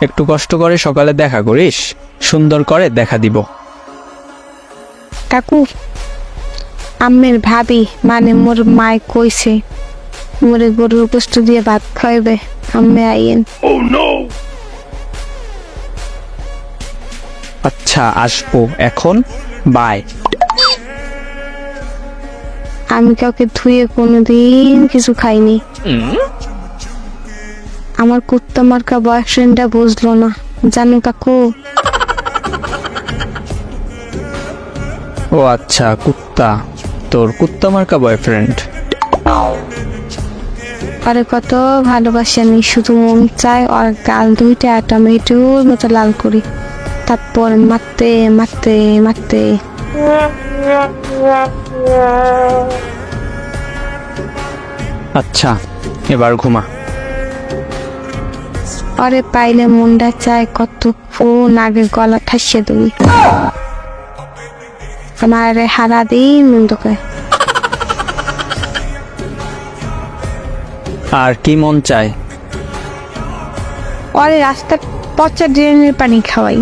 একটু কষ্ট করে সকালে দেখা করিস, সুন্দর করে দেখা দিব। কাকু, আম্মের ভাবি মানে মোর মায় কইছে মোরে গরুর গোস্ত দিয়ে ভাত খাইবে, আম্মে আইয়েন। আচ্ছা আসবো এখন, বাই। আমি কাউকে ধুয়ে কোনোদিন কিছু খাইনি। আমার কুত্তা মার্কা বয়ফ্রেন্ডটা বুঝলো না, জানো কাকু। ও আচ্ছা, কুত্তা, তোর কুত্তা মার্কা বয়ফ্রেন্ড। আরে কত ভালোবাসি আমি, শুধু মন চায় আর গাল দুইটা টমেটোর মতো লাল করি, তারপর মারতে মারতে মারতে। আচ্ছা এবার ঘুমা। আরে পাইলে মনটা চায় কত ফোন আগে গলা ঠাসিয়ে দেবি, আমার হারা দিন মন্দকে। আর কি মন চায়? আরে রাস্তার পচা ড্রেনের পানি খাওয়াই।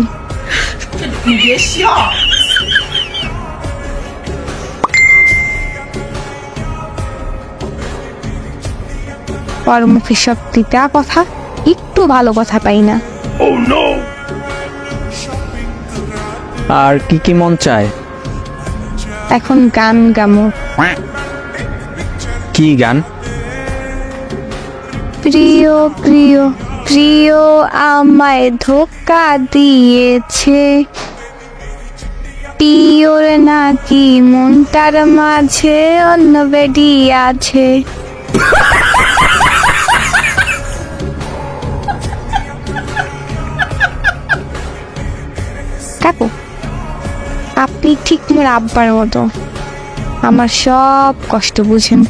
ওর মুখে সব তিতা কথা, একটু ভালো কথা পাই না। আর কি কি মন চায়? এখন গান গামো। কি গান? প্রিয় প্রিয় প্রিয় আমায় ধোকা দিয়েছে, প্রিয়র নাকি মনটার মাঝে অন্য বেডি আছে। কাকু, আপনি ঠিক মোর আব্বার মতো, আমার সব কষ্ট বুঝেন।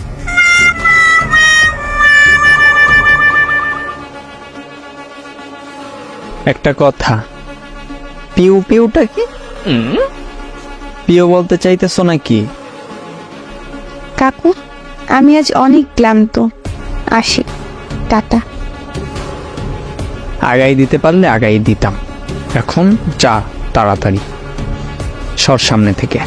একটা কথা, পিউ পিউটা কি? পিউ বলতে চাইতেছো নাকি? কাকু, আমি আজ অনেক ক্লান্ত, আসি, টাটা। আগাই দিতে পারলে আগাই দিতাম, এখন যা তাড়াতাড়ি সর সামনে থেকে।